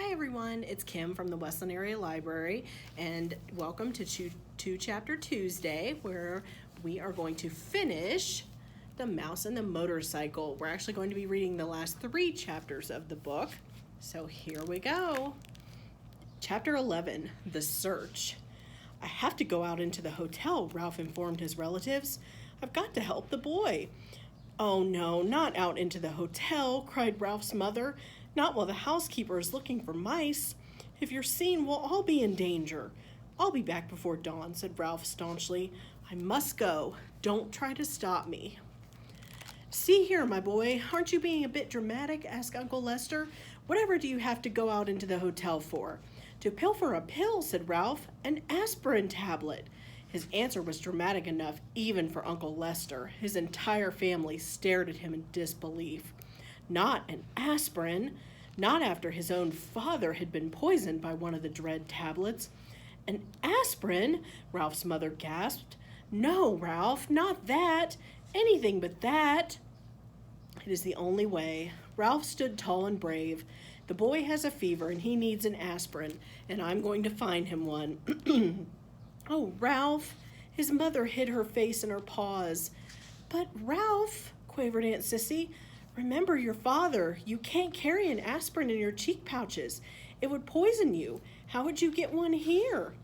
Hi everyone, it's Kim from the Westland Area Library, and welcome to Two Chapter Tuesday, where we are going to finish The Mouse and the Motorcycle. We're actually going to be reading the last 3 chapters of the book, so here we go. Chapter 11, The Search. I have to go out into the hotel, Ralph informed his relatives. I've got to help the boy. Oh no, not out into the hotel, cried Ralph's mother. Not while the housekeeper is looking for mice. If you're seen, we'll all be in danger. I'll be back before dawn, said Ralph staunchly. I must go. Don't try to stop me. See here, my boy, aren't you being a bit dramatic? Asked Uncle Lester. Whatever do you have to go out into the hotel for? To pilfer a pill, said Ralph. An aspirin tablet. His answer was dramatic enough even for Uncle Lester. His entire family stared at him in disbelief. Not an aspirin, not after his own father had been poisoned by one of the dread tablets. An aspirin? Ralph's mother gasped. No, Ralph, not that. Anything but that. It is the only way. Ralph stood tall and brave. The boy has a fever and he needs an aspirin, and I'm going to find him one. Oh, Ralph. His mother hid her face in her paws. But Ralph, quavered Aunt Sissy, remember your father. You can't carry an aspirin in your cheek pouches. It would poison you. How would you get one here?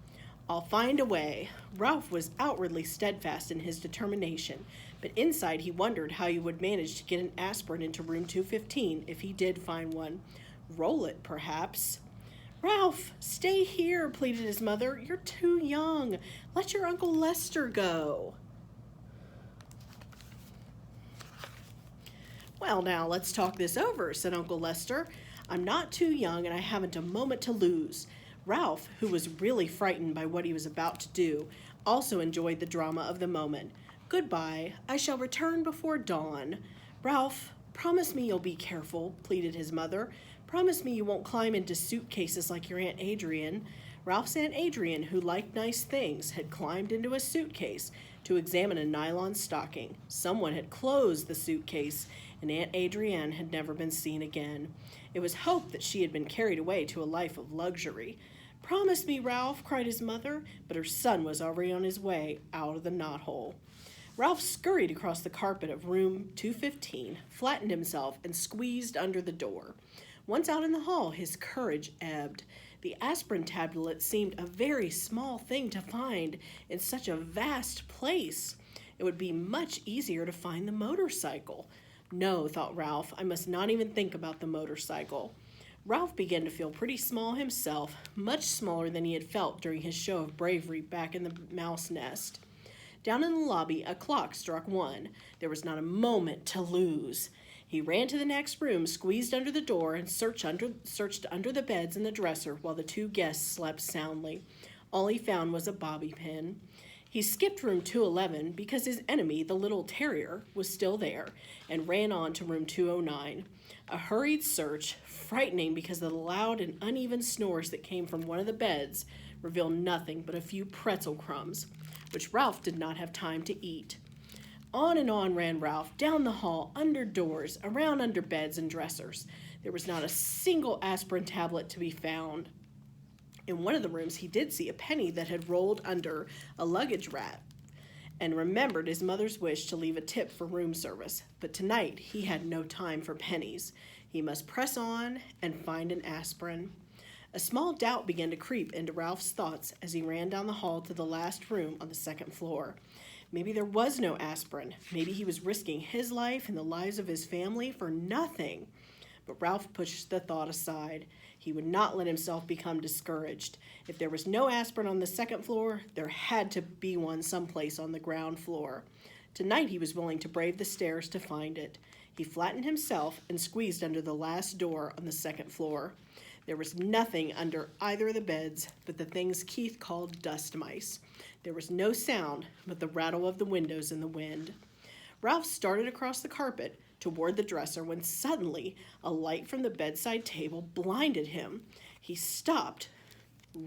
I'll find a way. Ralph was outwardly steadfast in his determination, but inside he wondered how he would manage to get an aspirin into room 215 if he did find one. Roll it, perhaps. Ralph, stay here, pleaded his mother. You're too young. Let your Uncle Lester go. Well, now, let's talk this over, said Uncle Lester. I'm not too young and I haven't a moment to lose. Ralph, who was really frightened by what he was about to do, also enjoyed the drama of the moment. Goodbye. I shall return before dawn. Ralph, promise me you'll be careful, pleaded his mother. Promise me you won't climb into suitcases like your Aunt Adrian. Ralph's Aunt Adrian, who liked nice things, had climbed into a suitcase to examine a nylon stocking. Someone had closed the suitcase, and Aunt Adrienne had never been seen again. It was hoped that she had been carried away to a life of luxury. Promise me, Ralph, cried his mother, but her son was already on his way out of the knothole. Ralph scurried across the carpet of room 215, flattened himself, and squeezed under the door. Once out in the hall, his courage ebbed. The aspirin tablet seemed a very small thing to find in such a vast place. It would be much easier to find the motorcycle. No, thought Ralph, I must not even think about the motorcycle. Ralph began to feel pretty small himself, much smaller than he had felt during his show of bravery back in the mouse nest. Down in the lobby, a clock struck 1. There was not a moment to lose. He ran to the next room, squeezed under the door, and searched under the beds and the dresser while the 2 guests slept soundly. All he found was a bobby pin. He skipped room 211 because his enemy, the little terrier, was still there, and ran on to room 209. A hurried search, frightening because of the loud and uneven snores that came from one of the beds, revealed nothing but a few pretzel crumbs, which Ralph did not have time to eat. On and on ran Ralph, down the hall, under doors, around under beds and dressers. There was not a single aspirin tablet to be found. In one of the rooms, he did see a penny that had rolled under a luggage rack, and remembered his mother's wish to leave a tip for room service. But tonight, he had no time for pennies. He must press on and find an aspirin. A small doubt began to creep into Ralph's thoughts as he ran down the hall to the last room on the 2nd floor. Maybe there was no aspirin. Maybe he was risking his life and the lives of his family for nothing. But Ralph pushed the thought aside. He would not let himself become discouraged. If there was no aspirin on the 2nd floor, there had to be one someplace on the ground floor. Tonight he was willing to brave the stairs to find it. He flattened himself and squeezed under the last door on the 2nd floor. There was nothing under either of the beds but the things Keith called dust mice. There was no sound but the rattle of the windows in the wind. Ralph started across the carpet toward the dresser when suddenly a light from the bedside table blinded him. He stopped,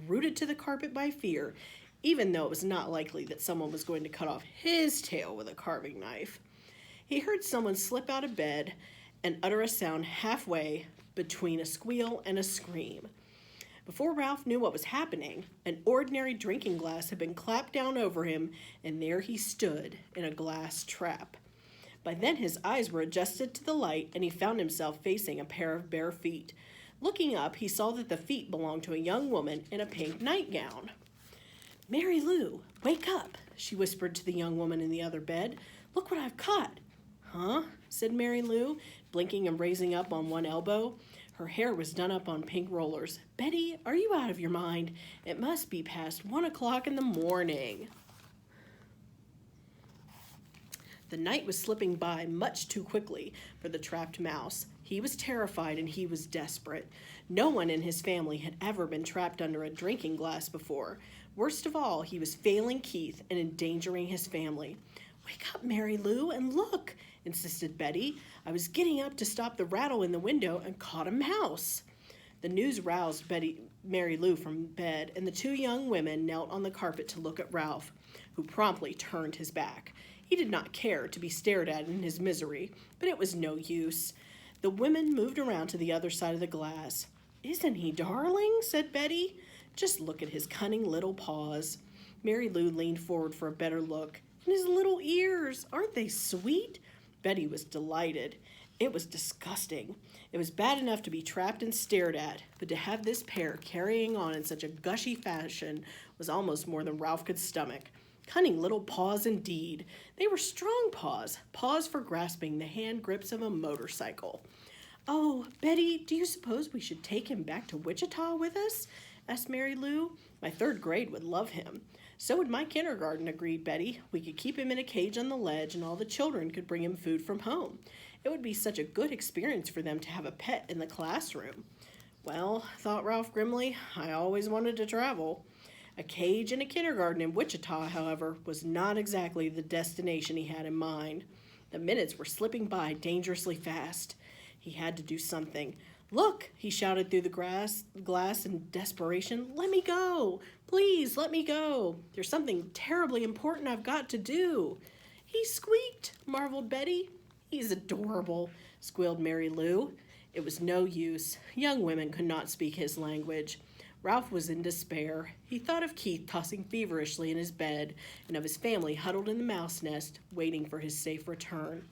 rooted to the carpet by fear, even though it was not likely that someone was going to cut off his tail with a carving knife. He heard someone slip out of bed and utter a sound halfway between a squeal and a scream. Before Ralph knew what was happening, an ordinary drinking glass had been clapped down over him, and there he stood in a glass trap. By then his eyes were adjusted to the light, and he found himself facing a pair of bare feet. Looking up, he saw that the feet belonged to a young woman in a pink nightgown. "Mary Lou, wake up," she whispered to the young woman in the other bed. "Look what I've caught." "Huh?" said Mary Lou, blinking and raising up on one elbow. Her hair was done up on pink rollers. "Betty, are you out of your mind? It must be past 1 o'clock in the morning." The night was slipping by much too quickly for the trapped mouse. He was terrified and he was desperate. No one in his family had ever been trapped under a drinking glass before. Worst of all, he was failing Keith and endangering his family. "Wake up, Mary Lou, and look," insisted Betty. "I was getting up to stop the rattle in the window and caught a mouse." The news roused Mary Lou from bed, and the two young women knelt on the carpet to look at Ralph, who promptly turned his back. He did not care to be stared at in his misery, but it was no use. The women moved around to the other side of the glass. "Isn't he darling?" said Betty. "Just look at his cunning little paws." Mary Lou leaned forward for a better look. "And his little ears, aren't they sweet?" Betty was delighted. It was disgusting. It was bad enough to be trapped and stared at, but to have this pair carrying on in such a gushy fashion was almost more than Ralph could stomach. Cunning little paws indeed. They were strong paws, paws for grasping the hand grips of a motorcycle. "Oh, Betty, do you suppose we should take him back to Wichita with us?" asked Mary Lou. "My 3rd grade would love him." "So would my kindergarten," agreed Betty. "We could keep him in a cage on the ledge, and all the children could bring him food from home. It would be such a good experience for them to have a pet in the classroom." Well, thought Ralph grimly, I always wanted to travel. A cage in a kindergarten in Wichita, however, was not exactly the destination he had in mind. The minutes were slipping by dangerously fast. He had to do something. "Look," he shouted through the glass in desperation. "Let me go. Please, let me go. There's something terribly important I've got to do." "He squeaked," marveled Betty. "He's adorable," squealed Mary Lou. It was no use. Young women could not speak his language. Ralph was in despair. He thought of Keith tossing feverishly in his bed and of his family huddled in the mouse nest, waiting for his safe return.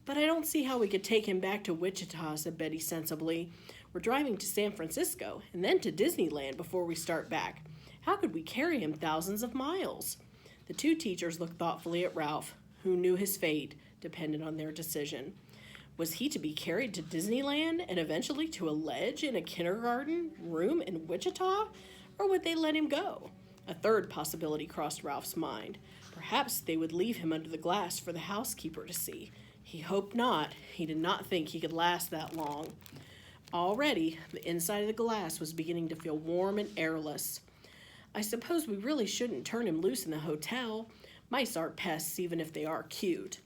"But I don't see how we could take him back to Wichita," said Betty sensibly. "We're driving to San Francisco and then to Disneyland before we start back. How could we carry him thousands of miles?" The two teachers looked thoughtfully at Ralph, who knew his fate depended on their decision. Was he to be carried to Disneyland and eventually to a ledge in a kindergarten room in Wichita? Or would they let him go? A third possibility crossed Ralph's mind. Perhaps they would leave him under the glass for the housekeeper to see. He hoped not. He did not think he could last that long. Already, the inside of the glass was beginning to feel warm and airless. "I suppose we really shouldn't turn him loose in the hotel. Mice aren't pests, even if they are cute."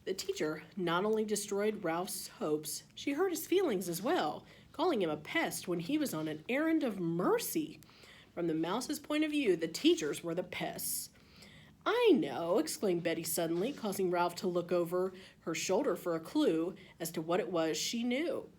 The teacher not only destroyed Ralph's hopes, she hurt his feelings as well, calling him a pest when he was on an errand of mercy. From the mouse's point of view, the teachers were the pests. "I know," exclaimed Betty suddenly, causing Ralph to look over her shoulder for a clue as to what it was she knew.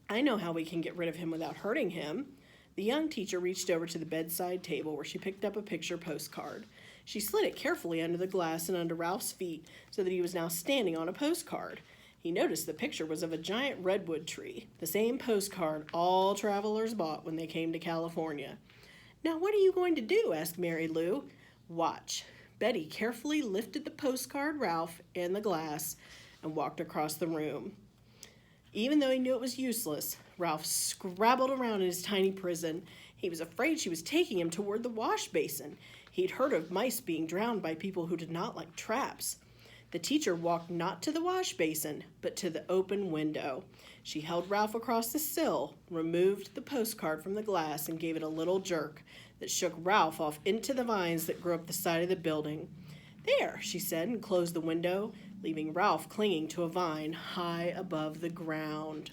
"I know how we can get rid of him without hurting him." The young teacher reached over to the bedside table where she picked up a picture postcard. She slid it carefully under the glass and under Ralph's feet so that he was now standing on a postcard. He noticed the picture was of a giant redwood tree, the same postcard all travelers bought when they came to California. "Now what are you going to do?" asked Mary Lou. "Watch." Betty carefully lifted the postcard Ralph and the glass and walked across the room. Even though he knew it was useless, Ralph scrabbled around in his tiny prison. He was afraid she was taking him toward the wash basin. He'd heard of mice being drowned by people who did not like traps. The teacher walked not to the wash basin, but to the open window. She held Ralph across the sill, removed the postcard from the glass, and gave it a little jerk that shook Ralph off into the vines that grew up the side of the building. "There," she said, and closed the window, leaving Ralph clinging to a vine high above the ground.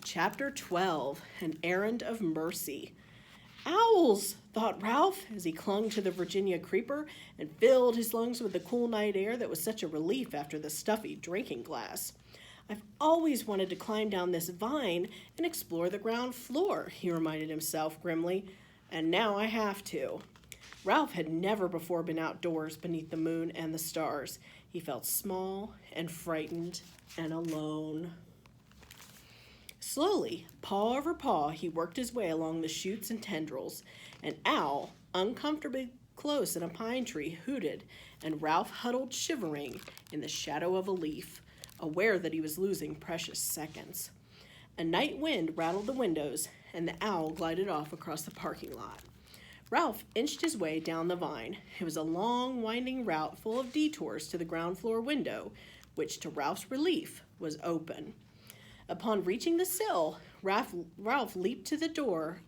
Chapter 12, An Errand of Mercy. "Owls," thought Ralph as he clung to the Virginia creeper and filled his lungs with the cool night air that was such a relief after the stuffy drinking glass. "I've always wanted to climb down this vine and explore the ground floor," he reminded himself grimly, "and now I have to." Ralph had never before been outdoors beneath the moon and the stars. He felt small and frightened and alone. Slowly, paw over paw, he worked his way along the shoots and tendrils. An owl, uncomfortably close in a pine tree, hooted, and Ralph huddled shivering in the shadow of a leaf, aware that he was losing precious seconds. A night wind rattled the windows, and the owl glided off across the parking lot. Ralph inched his way down the vine. It was a long, winding route full of detours to the ground floor window, which, to Ralph's relief, was open. Upon reaching the sill, Ralph leaped to the door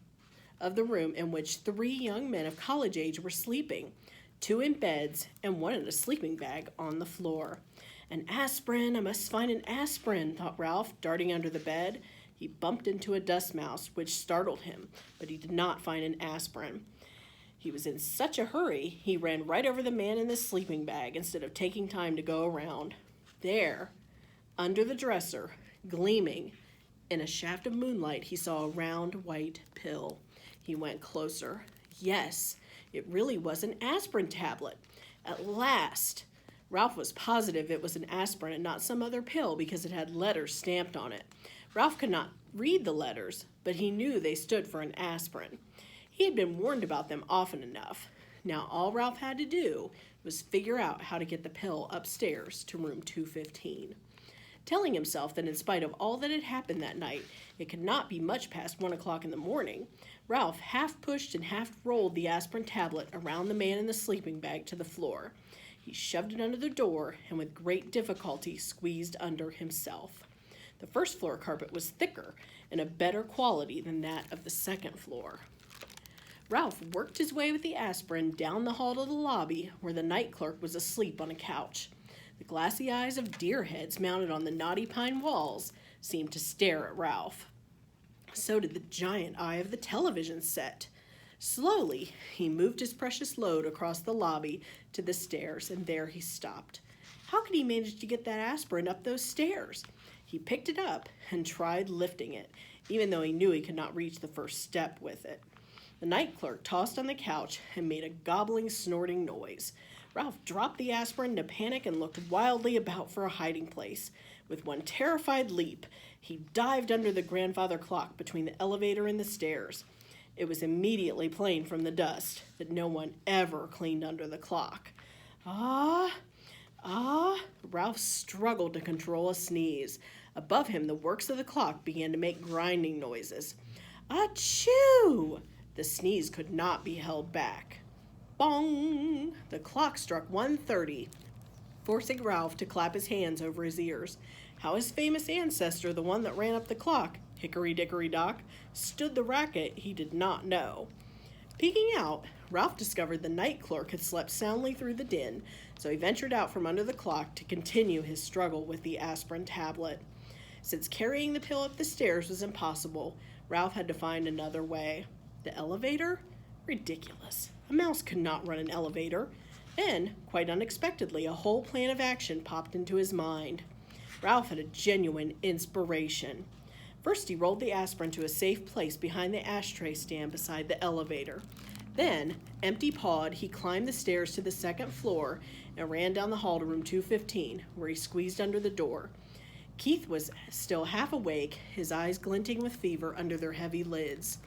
of the room in which 3 young men of college age were sleeping, 2 in beds and 1 in a sleeping bag on the floor. "An aspirin, I must find an aspirin," thought Ralph, darting under the bed. He bumped into a dust mouse, which startled him, but he did not find an aspirin. He was in such a hurry, he ran right over the man in the sleeping bag instead of taking time to go around. There, under the dresser, gleaming in a shaft of moonlight, he saw a round white pill. He went closer. Yes, it really was an aspirin tablet. At last! Ralph was positive it was an aspirin and not some other pill because it had letters stamped on it. Ralph could not read the letters, but he knew they stood for an aspirin. He had been warned about them often enough. Now all Ralph had to do was figure out how to get the pill upstairs to room 215. Telling himself that in spite of all that had happened that night, it could not be much past 1 o'clock in the morning, Ralph half pushed and half rolled the aspirin tablet around the man in the sleeping bag to the floor. He shoved it under the door and with great difficulty squeezed under himself. The first floor carpet was thicker and of better quality than that of the second floor. Ralph worked his way with the aspirin down the hall to the lobby where the night clerk was asleep on a couch. The glassy eyes of deer heads mounted on the knotty pine walls seemed to stare at Ralph. So did the giant eye of the television set. Slowly, he moved his precious load across the lobby to the stairs, and there he stopped. How could he manage to get that aspirin up those stairs? He picked it up and tried lifting it, even though he knew he could not reach the first step with it. The night clerk tossed on the couch and made a gobbling, snorting noise. Ralph dropped the aspirin in a panic and looked wildly about for a hiding place. With one terrified leap, he dived under the grandfather clock between the elevator and the stairs. It was immediately plain from the dust that no one ever cleaned under the clock. Ah! Ralph struggled to control a sneeze. Above him, the works of the clock began to make grinding noises. Achoo! The sneeze could not be held back. Bong! The clock struck 1:30, forcing Ralph to clap his hands over his ears. How his famous ancestor, the one that ran up the clock, hickory-dickory-dock, stood the racket he did not know. Peeking out, Ralph discovered the night clerk had slept soundly through the din, so he ventured out from under the clock to continue his struggle with the aspirin tablet. Since carrying the pill up the stairs was impossible, Ralph had to find another way. The elevator? Ridiculous. A mouse could not run an elevator. Then, quite unexpectedly, a whole plan of action popped into his mind. Ralph had a genuine inspiration. First, he rolled the aspirin to a safe place behind the ashtray stand beside the elevator. Then, empty-pawed, he climbed the stairs to the second floor and ran down the hall to room 215, where he squeezed under the door. Keith was still half awake, his eyes glinting with fever under their heavy lids.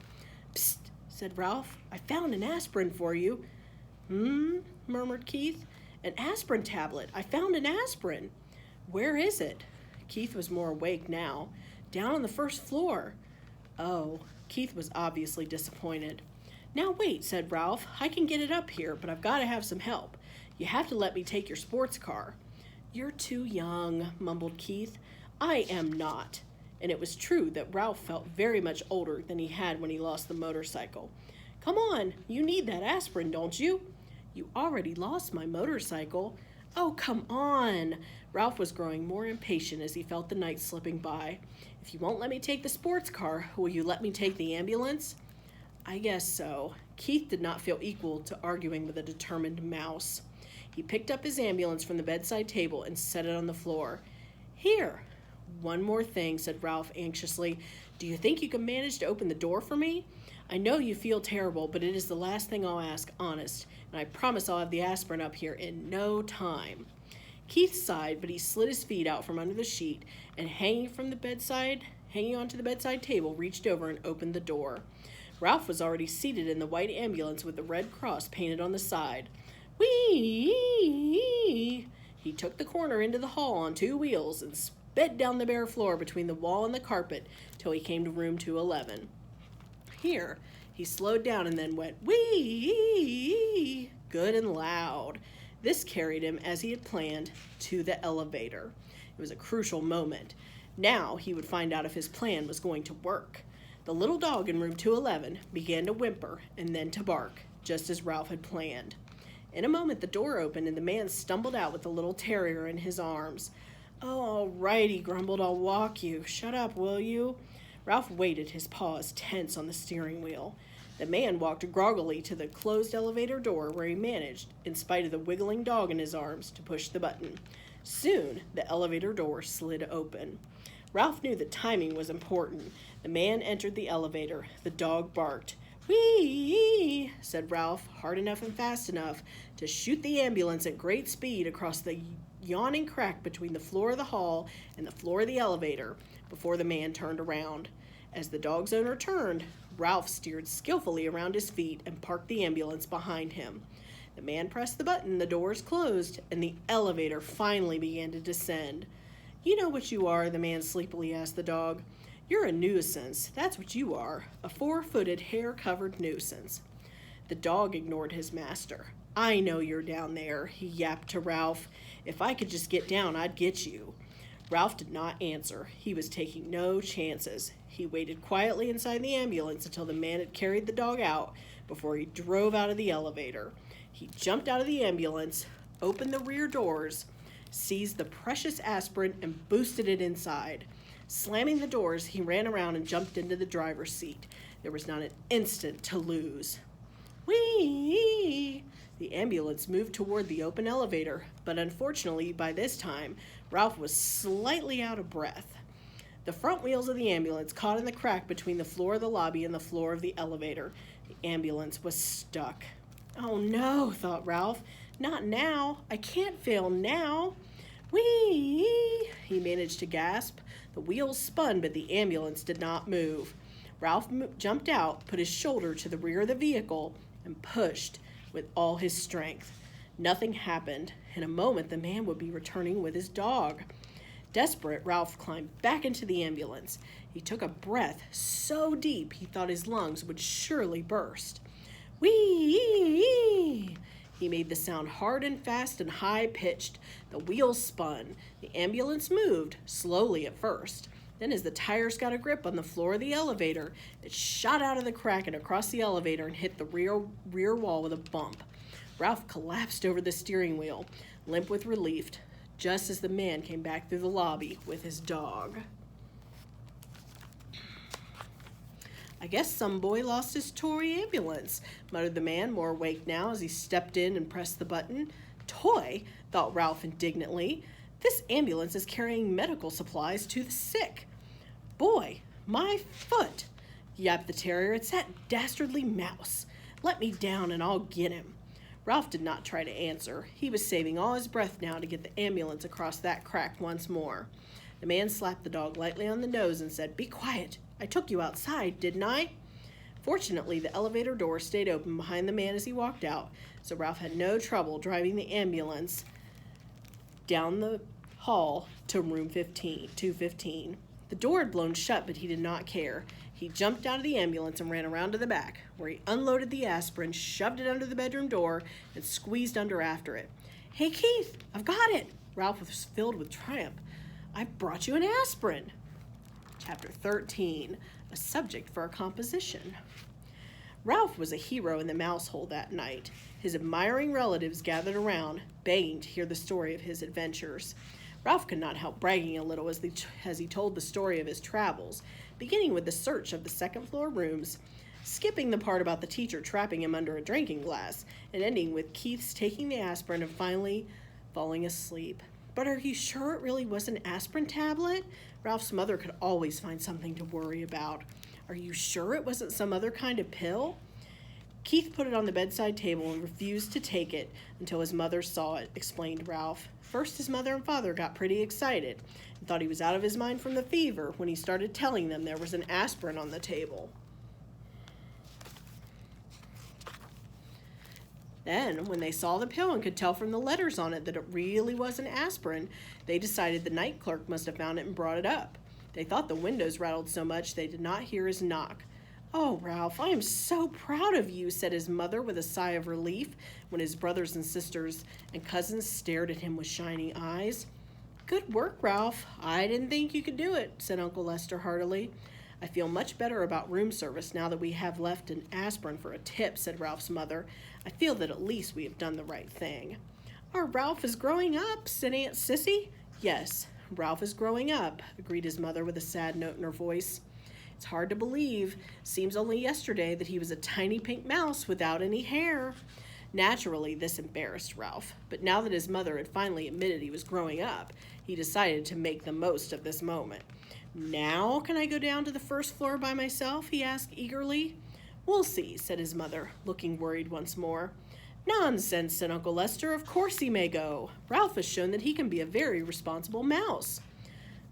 "Psst," said Ralph. "I found an aspirin for you." Murmured Keith. "An aspirin tablet. I found an aspirin." "Where is it?" Keith was more awake now. "Down on the first floor." Oh, Keith was obviously disappointed. "Now wait," said Ralph. "I can get it up here, but I've got to have some help. You have to let me take your sports car." "You're too young," mumbled Keith. "I am not." And it was true that Ralph felt very much older than he had when he lost the motorcycle. "Come on, you need that aspirin, don't you?" "You already lost my motorcycle." "Oh, come on." Ralph was growing more impatient as he felt the night slipping by. "If you won't let me take the sports car, will you let me take the ambulance?" "I guess so." Keith did not feel equal to arguing with a determined mouse. He picked up his ambulance from the bedside table and set it on the floor. "Here." "One more thing," said Ralph anxiously. "Do you think you can manage to open the door for me? I know you feel terrible, but it is the last thing I'll ask, honest, and I promise I'll have the aspirin up here in no time." Keith sighed, but he slid his feet out from under the sheet and hanging onto the bedside table, reached over and opened the door. Ralph was already seated in the white ambulance with the red cross painted on the side. Whee! He took the corner into the hall on 2 wheels and sped down the bare floor between the wall and the carpet till he came to room 211. Here, he slowed down and then went whee! Good and loud. This carried him, as he had planned, to the elevator. It was a crucial moment. Now he would find out if his plan was going to work. The little dog in room 211 began to whimper and then to bark, just as Ralph had planned. In a moment the door opened and the man stumbled out with the little terrier in his arms. "Oh, all right," he grumbled. "I'll walk you. Shut up, will you?" Ralph waited, his paws tense on the steering wheel. The man walked groggily to the closed elevator door, where he managed, in spite of the wiggling dog in his arms, to push the button. Soon the elevator door slid open. Ralph knew that timing was important. The man entered the elevator. The dog barked. "Whee!" said Ralph, hard enough and fast enough to shoot the ambulance at great speed across the yawning crack between the floor of the hall and the floor of the elevator before the man turned around. As the dog's owner turned, Ralph steered skillfully around his feet and parked the ambulance behind him. The man pressed the button, the doors closed, and the elevator finally began to descend. "You know what you are?" the man sleepily asked the dog. "You're a nuisance. That's what you are. A 4-footed, hair-covered nuisance." The dog ignored his master. "I know you're down there," he yapped to Ralph. "If I could just get down, I'd get you." Ralph did not answer. He was taking no chances. He waited quietly inside the ambulance until the man had carried the dog out before he drove out of the elevator. He jumped out of the ambulance, opened the rear doors, seized the precious aspirin, and boosted it inside. Slamming the doors, he ran around and jumped into the driver's seat. There was not an instant to lose. Whee! The ambulance moved toward the open elevator, but unfortunately, by this time, Ralph was slightly out of breath. The front wheels of the ambulance caught in the crack between the floor of the lobby and the floor of the elevator. The ambulance was stuck. "Oh no," thought Ralph. "Not now. I can't fail now." "Whee!" he managed to gasp. The wheels spun, but the ambulance did not move. Ralph jumped out, put his shoulder to the rear of the vehicle, and pushed with all his strength. Nothing happened. In a moment, the man would be returning with his dog. Desperate, Ralph climbed back into the ambulance. He took a breath so deep he thought his lungs would surely burst. Whee! He made the sound hard and fast and high-pitched. The wheels spun. The ambulance moved, slowly at first. Then as the tires got a grip on the floor of the elevator, it shot out of the crack and across the elevator and hit the rear wall with a bump. Ralph collapsed over the steering wheel, limp with relief, just as the man came back through the lobby with his dog. "I guess some boy lost his toy ambulance," muttered the man, more awake now, as he stepped in and pressed the button. "Toy?" thought Ralph indignantly. "This ambulance is carrying medical supplies to the sick." "Boy, my foot!" yapped the terrier. "It's that dastardly mouse. Let me down and I'll get him." Ralph did not try to answer. He was saving all his breath now to get the ambulance across that crack once more. The man slapped the dog lightly on the nose and said, "Be quiet. I took you outside, didn't I?" Fortunately, the elevator door stayed open behind the man as he walked out, so Ralph had no trouble driving the ambulance down the hall to room 215. The door had blown shut, but he did not care. He jumped out of the ambulance and ran around to the back, where he unloaded the aspirin, shoved it under the bedroom door, and squeezed under after it. "Hey, Keith, I've got it!" Ralph was filled with triumph. "I've brought you an aspirin." Chapter 13, a subject for a composition. Ralph was a hero in the mouse hole that night. His admiring relatives gathered around, begging to hear the story of his adventures. Ralph could not help bragging a little as he told the story of his travels, beginning with the search of the second-floor rooms, skipping the part about the teacher trapping him under a drinking glass, and ending with Keith's taking the aspirin and finally falling asleep. "But are you sure it really was an aspirin tablet?" Ralph's mother could always find something to worry about. Are you sure it wasn't some other kind of pill? Keith put it on the bedside table and refused to take it until his mother saw it, explained Ralph. First, his mother and father got pretty excited and thought he was out of his mind from the fever when he started telling them there was an aspirin on the table. Then, when they saw the pill and could tell from the letters on it that it really was an aspirin, they decided the night clerk must have found it and brought it up. They thought the windows rattled so much they did not hear his knock. "Oh, Ralph, I am so proud of you," said his mother with a sigh of relief when his brothers and sisters and cousins stared at him with shining eyes. "Good work, Ralph. I didn't think you could do it," said Uncle Lester heartily. "I feel much better about room service now that we have left an aspirin for a tip," said Ralph's mother. "I feel that at least we have done the right thing." "Our Ralph is growing up," said Aunt Sissy. "Yes, Ralph is growing up," agreed his mother with a sad note in her voice. "It's hard to believe. Seems only yesterday that he was a tiny pink mouse without any hair." Naturally, this embarrassed Ralph, but now that his mother had finally admitted he was growing up, he decided to make the most of this moment. "Now can I go down to the first floor by myself?" he asked eagerly. "We'll see," said his mother, looking worried once more. "Nonsense," said Uncle Lester. "Of course he may go. Ralph has shown that he can be a very responsible mouse."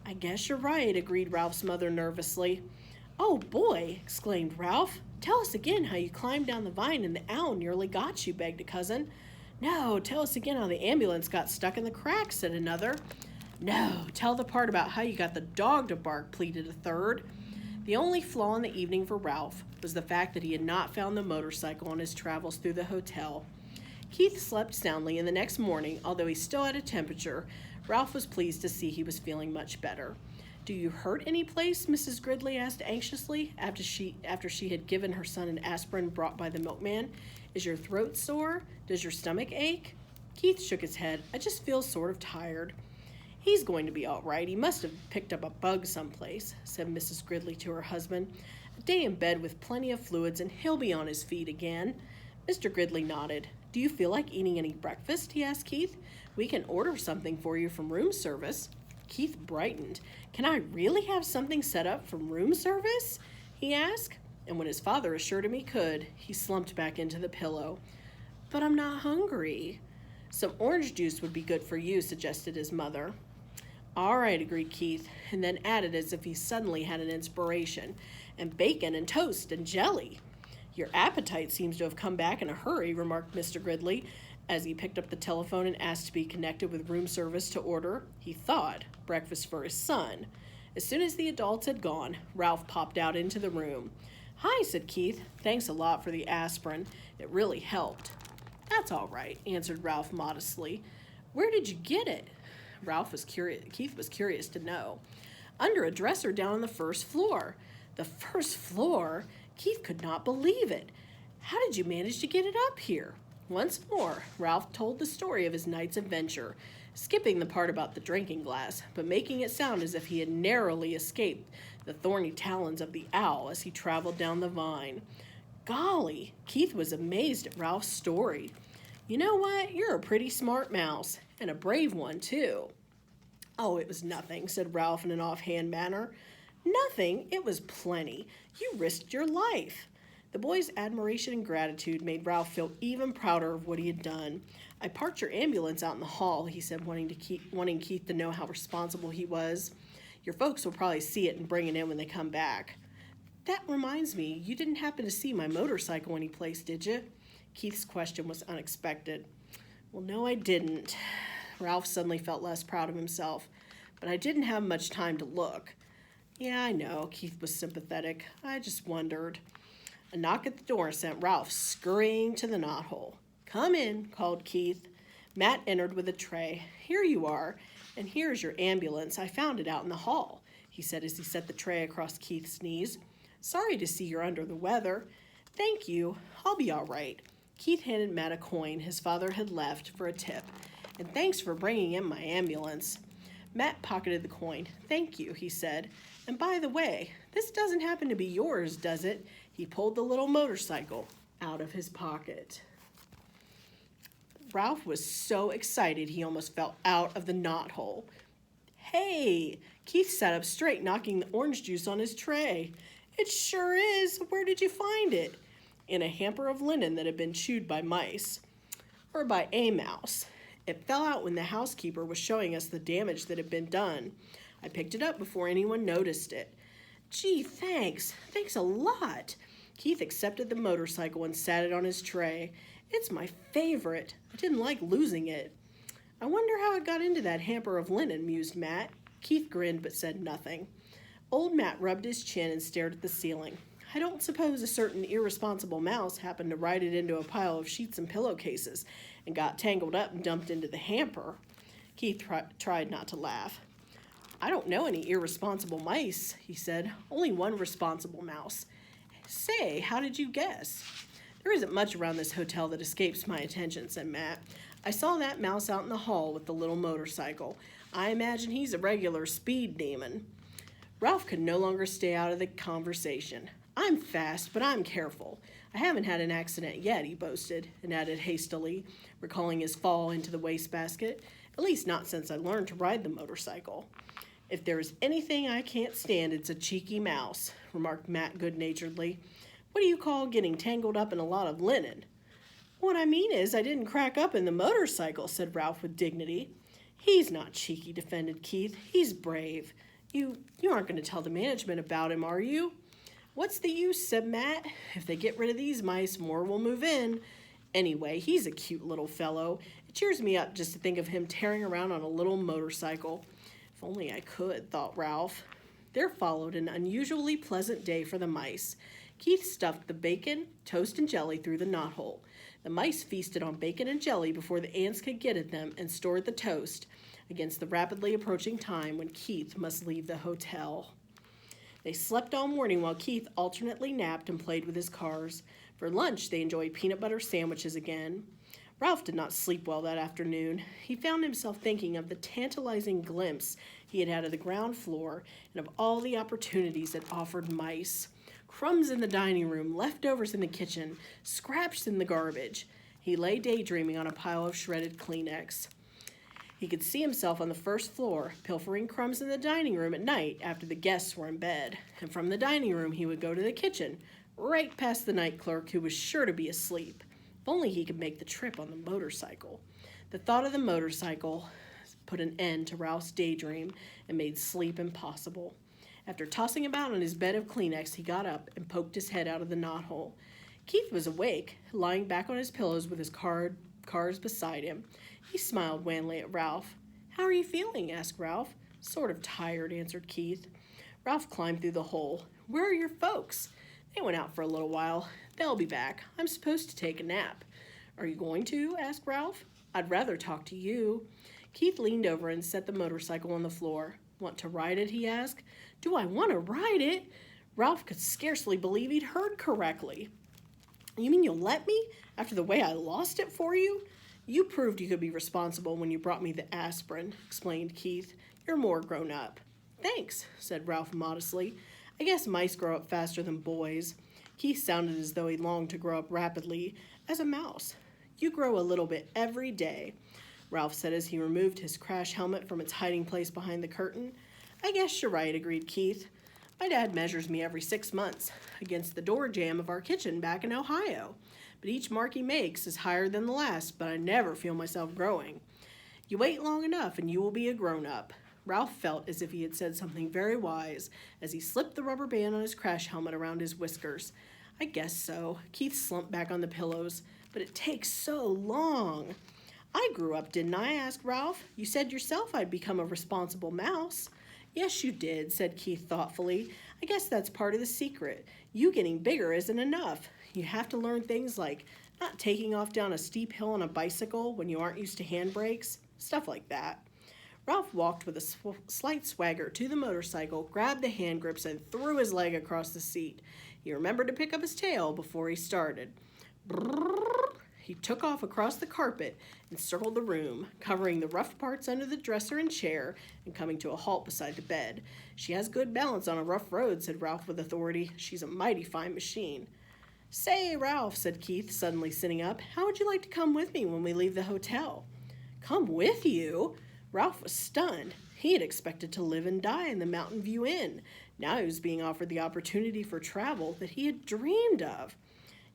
"I guess you're right," agreed Ralph's mother nervously. "Oh, boy," exclaimed Ralph. "Tell us again how you climbed down the vine and the owl nearly got you," begged a cousin. "No, tell us again how the ambulance got stuck in the crack," said another. "No, tell the part about how you got the dog to bark," pleaded a third. The only flaw in the evening for Ralph was the fact that he had not found the motorcycle on his travels through the hotel. Keith slept soundly, and the next morning, although he still had a temperature, Ralph was pleased to see he was feeling much better. "Do you hurt any place?" Mrs. Gridley asked anxiously after she had given her son an aspirin brought by the milkman. "Is your throat sore? Does your stomach ache?" Keith shook his head. "I just feel sort of tired." "He's going to be all right. He must have picked up a bug someplace," said Mrs. Gridley to her husband. "A day in bed with plenty of fluids and he'll be on his feet again." Mr. Gridley nodded. "Do you feel like eating any breakfast?" he asked Keith. "We can order something for you from room service." Keith brightened. "Can I really have something set up from room service?" he asked. And when his father assured him he could, he slumped back into the pillow. "But I'm not hungry." "Some orange juice would be good for you," suggested his mother. "All right," agreed Keith, and then added as if he suddenly had an inspiration, "and bacon and toast and jelly." "Your appetite seems to have come back in a hurry," remarked Mr. Gridley, as he picked up the telephone and asked to be connected with room service to order, he thought, breakfast for his son. As soon as the adults had gone, Ralph popped out into the room. "Hi," said Keith. "Thanks a lot for the aspirin. It really helped." "That's all right," answered Ralph modestly. "Where did you get it?" Keith was curious to know. "Under a dresser down on the first floor." The first floor? Keith could not believe it. "How did you manage to get it up here?" Once more, Ralph told the story of his night's adventure, skipping the part about the drinking glass, but making it sound as if he had narrowly escaped the thorny talons of the owl as he traveled down the vine. Golly, Keith was amazed at Ralph's story. "You know what? You're a pretty smart mouse, and a brave one, too." "Oh, it was nothing," said Ralph in an offhand manner. "Nothing? It was plenty. You risked your life." The boy's admiration and gratitude made Ralph feel even prouder of what he had done. "I parked your ambulance out in the hall," he said, wanting Keith to know how responsible he was. "Your folks will probably see it and bring it in when they come back." "That reminds me, you didn't happen to see my motorcycle anyplace, did you?" Keith's question was unexpected. "Well, no, I didn't." Ralph suddenly felt less proud of himself. "But I didn't have much time to look." "Yeah, I know," Keith was sympathetic. "I just wondered." A knock at the door sent Ralph scurrying to the knothole. "Come in," called Keith. Matt entered with a tray. "Here you are, and here's your ambulance. I found it out in the hall," he said as he set the tray across Keith's knees. "Sorry to see you're under the weather." "Thank you. I'll be all right." Keith handed Matt a coin his father had left for a tip. "And thanks for bringing in my ambulance." Matt pocketed the coin. "Thank you," he said. "And by the way, this doesn't happen to be yours, does it?" He pulled the little motorcycle out of his pocket. Ralph was so excited he almost fell out of the knothole. Hey! Keith sat up straight, knocking the orange juice on his tray. It sure is. Where did you find it? In a hamper of linen that had been chewed by mice. Or by a mouse. It fell out when the housekeeper was showing us the damage that had been done. I picked it up before anyone noticed it. Gee, thanks. Thanks a lot. Keith accepted the motorcycle and sat it on his tray. It's my favorite. I didn't like losing it. I wonder how it got into that hamper of linen, mused Matt. Keith grinned but said nothing. Old Matt rubbed his chin and stared at the ceiling. I don't suppose a certain irresponsible mouse happened to ride it into a pile of sheets and pillowcases and got tangled up and dumped into the hamper. Keith tried not to laugh. I don't know any irresponsible mice, he said. Only one responsible mouse. Say, how did you guess? There isn't much around this hotel that escapes my attention, said Matt. I saw that mouse out in the hall with the little motorcycle. I imagine he's a regular speed demon. Ralph could no longer stay out of the conversation. I'm fast, but I'm careful. I haven't had an accident yet, he boasted, and added hastily, recalling his fall into the wastebasket. At least not since I learned to ride the motorcycle. If there is anything I can't stand, it's a cheeky mouse, remarked Matt good-naturedly. What do you call getting tangled up in a lot of linen? What I mean is I didn't crack up in the motorcycle, said Ralph with dignity. He's not cheeky, defended Keith. He's brave. You aren't going to tell the management about him, are you? What's the use, said Matt. If they get rid of these mice, more will move in. Anyway, he's a cute little fellow. It cheers me up just to think of him tearing around on a little motorcycle. If only I could, thought Ralph. There followed an unusually pleasant day for the mice. Keith stuffed the bacon, toast, and jelly through the knothole. The mice feasted on bacon and jelly before the ants could get at them and stored the toast against the rapidly approaching time when Keith must leave the hotel. They slept all morning while Keith alternately napped and played with his cars. For lunch, they enjoyed peanut butter sandwiches again. Ralph did not sleep well that afternoon. He found himself thinking of the tantalizing glimpse he had of the ground floor and of all the opportunities it offered mice. Crumbs in the dining room, leftovers in the kitchen, scraps in the garbage. He lay daydreaming on a pile of shredded Kleenex. He could see himself on the first floor, pilfering crumbs in the dining room at night after the guests were in bed. And from the dining room he would go to the kitchen, right past the night clerk who was sure to be asleep. If only he could make the trip on the motorcycle. The thought of the motorcycle put an end to Ralph's daydream and made sleep impossible. After tossing about on his bed of Kleenex, he got up and poked his head out of the knothole. Keith was awake, lying back on his pillows with his cars beside him. He smiled wanly at Ralph. How are you feeling? Asked Ralph. Sort of tired, answered Keith. Ralph climbed through the hole. Where are your folks? They went out for a little while. They'll be back. I'm supposed to take a nap. Are you going to? Asked Ralph. I'd rather talk to you. Keith leaned over and set the motorcycle on the floor. Want to ride it? He asked. Do I want to ride it? Ralph could scarcely believe he'd heard correctly. You mean you'll let me? After the way I lost it for you? You proved you could be responsible when you brought me the aspirin, explained Keith. You're more grown up. Thanks, said Ralph modestly. I guess mice grow up faster than boys. Keith sounded as though he longed to grow up rapidly as a mouse. You grow a little bit every day, Ralph said as he removed his crash helmet from its hiding place behind the curtain. I guess you're right, agreed Keith. My dad measures me every 6 months against the door jamb of our kitchen back in Ohio. But each mark he makes is higher than the last, but I never feel myself growing. You wait long enough and you will be a grown-up. Ralph felt as if he had said something very wise as he slipped the rubber band on his crash helmet around his whiskers. I guess so. Keith slumped back on the pillows. But it takes so long. I grew up, didn't I? Asked Ralph. You said yourself I'd become a responsible mouse. Yes, you did, said Keith thoughtfully. I guess that's part of the secret. You getting bigger isn't enough. You have to learn things like not taking off down a steep hill on a bicycle when you aren't used to handbrakes, stuff like that. Ralph walked with a slight swagger to the motorcycle, grabbed the hand grips, and threw his leg across the seat. He remembered to pick up his tail before he started. Brrr. He took off across the carpet and circled the room, covering the rough parts under the dresser and chair and coming to a halt beside the bed. She has good balance on a rough road, said Ralph with authority. She's a mighty fine machine. Say, Ralph, said Keith, suddenly sitting up, how would you like to come with me when we leave the hotel? Come with you? Ralph was stunned. He had expected to live and die in the Mountain View Inn. Now he was being offered the opportunity for travel that he had dreamed of.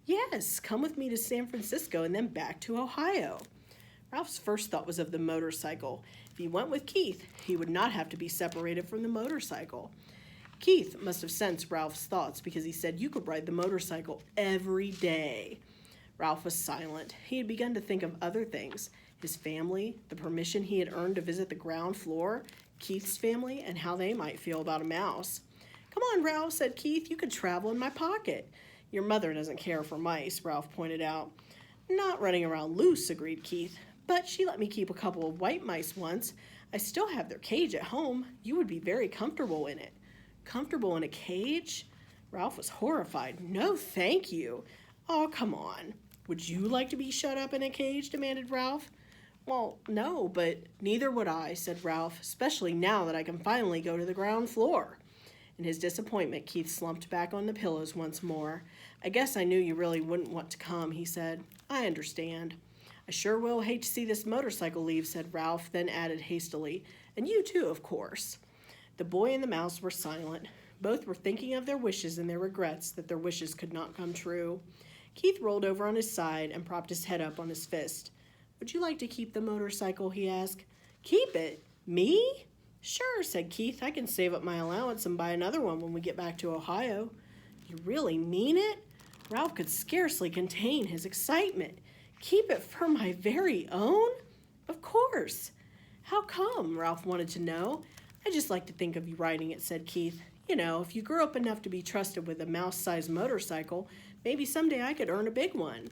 Yes, come with me to San Francisco and then back to Ohio. Ralph's first thought was of the motorcycle. If he went with Keith, he would not have to be separated from the motorcycle. Keith must have sensed Ralph's thoughts because he said you could ride the motorcycle every day. Ralph was silent. He had begun to think of other things. His family, the permission he had earned to visit the ground floor, Keith's family, and how they might feel about a mouse. Come on, Ralph, said Keith. You could travel in my pocket. Your mother doesn't care for mice, Ralph pointed out. Not running around loose, agreed Keith. But she let me keep a couple of white mice once. I still have their cage at home. You would be very comfortable in it. Comfortable in a cage? Ralph was horrified. No, thank you. Oh, come on. Would you like to be shut up in a cage? Demanded Ralph. Well, no, but neither would I, said Ralph, especially now that I can finally go to the ground floor. In his disappointment, Keith slumped back on the pillows once more. I guess I knew you really wouldn't want to come, he said. I understand. I sure will hate to see this motorcycle leave, said Ralph, then added hastily, and you too, of course. The boy and the mouse were silent. Both were thinking of their wishes and their regrets that their wishes could not come true. Keith rolled over on his side and propped his head up on his fist. Would you like to keep the motorcycle, he asked. Keep it? Me? Sure, said Keith. I can save up my allowance and buy another one when we get back to Ohio. You really mean it? Ralph could scarcely contain his excitement. Keep it for my very own? Of course. How come? Ralph wanted to know. I just like to think of you riding it, said Keith. You know, if you grew up enough to be trusted with a mouse-sized motorcycle, maybe someday I could earn a big one.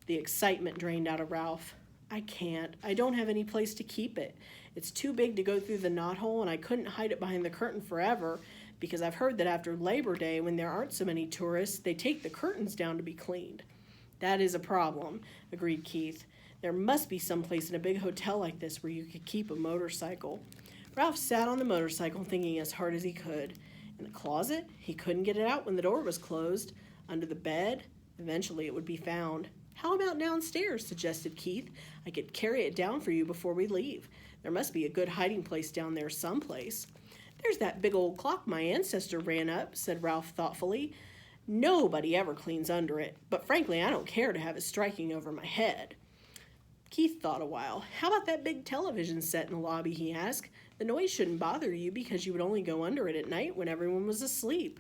The excitement drained out of Ralph. I can't. I don't have any place to keep it. It's too big to go through the knothole, and I couldn't hide it behind the curtain forever, because I've heard that after Labor Day, when there aren't so many tourists, they take the curtains down to be cleaned. That is a problem, agreed Keith. There must be some place in a big hotel like this where you could keep a motorcycle. Ralph sat on the motorcycle thinking as hard as he could. In the closet? He couldn't get it out when the door was closed. Under the bed? Eventually it would be found. How about downstairs? Suggested Keith. I could carry it down for you before we leave. There must be a good hiding place down there someplace. There's that big old clock my ancestor ran up, said Ralph thoughtfully. Nobody ever cleans under it, but frankly I don't care to have it striking over my head. Keith thought a while. How about that big television set in the lobby, he asked. The noise shouldn't bother you because you would only go under it at night when everyone was asleep.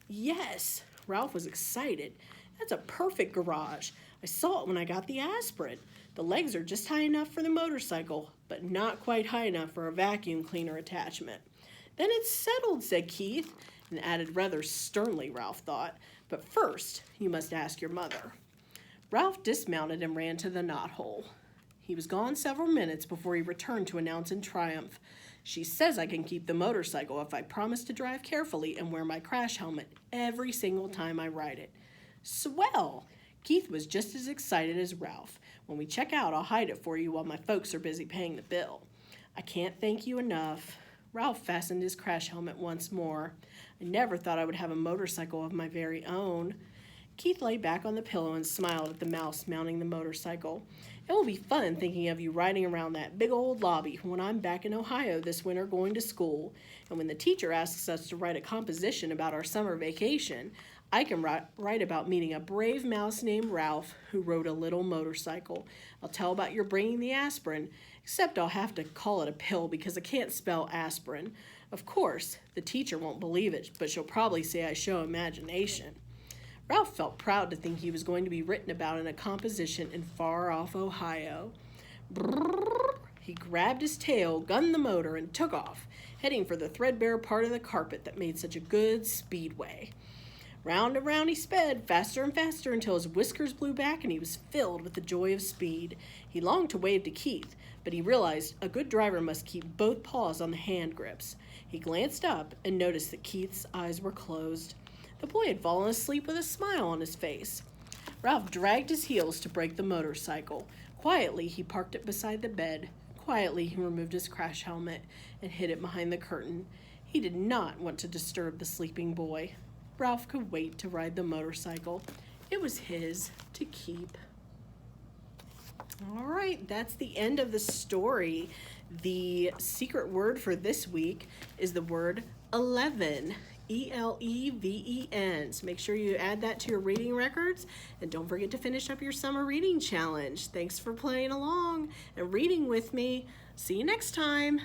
Yes, Ralph was excited. That's a perfect garage. I saw it when I got the aspirin. The legs are just high enough for the motorcycle, but not quite high enough for a vacuum cleaner attachment. Then it's settled, said Keith, and added rather sternly, Ralph thought. But first, you must ask your mother. Ralph dismounted and ran to the knothole. He was gone several minutes before he returned to announce in triumph, She says I can keep the motorcycle if I promise to drive carefully and wear my crash helmet every single time I ride it. Swell! Keith was just as excited as Ralph. When we check out, I'll hide it for you while my folks are busy paying the bill. I can't thank you enough. Ralph fastened his crash helmet once more. I never thought I would have a motorcycle of my very own. Keith lay back on the pillow and smiled at the mouse mounting the motorcycle. It will be fun thinking of you riding around that big old lobby when I'm back in Ohio this winter going to school. And when the teacher asks us to write a composition about our summer vacation, I can write about meeting a brave mouse named Ralph who rode a little motorcycle. I'll tell about your bringing the aspirin, except I'll have to call it a pill because I can't spell aspirin. Of course, the teacher won't believe it, but she'll probably say I show imagination. Ralph felt proud to think he was going to be written about in a composition in far-off Ohio. Brrr! He grabbed his tail, gunned the motor, and took off, heading for the threadbare part of the carpet that made such a good speedway. Round and round he sped, faster and faster, until his whiskers blew back and he was filled with the joy of speed. He longed to wave to Keith, but he realized a good driver must keep both paws on the hand grips. He glanced up and noticed that Keith's eyes were closed. The boy had fallen asleep with a smile on his face. Ralph dragged his heels to brake the motorcycle. Quietly, he parked it beside the bed. Quietly, he removed his crash helmet and hid it behind the curtain. He did not want to disturb the sleeping boy. Ralph could wait to ride the motorcycle. It was his to keep. All right, that's the end of the story. The secret word for this week is the word 11. ELEVEN. So make sure you add that to your reading records, and don't forget to finish up your summer reading challenge. Thanks for playing along and reading with me. See you next time.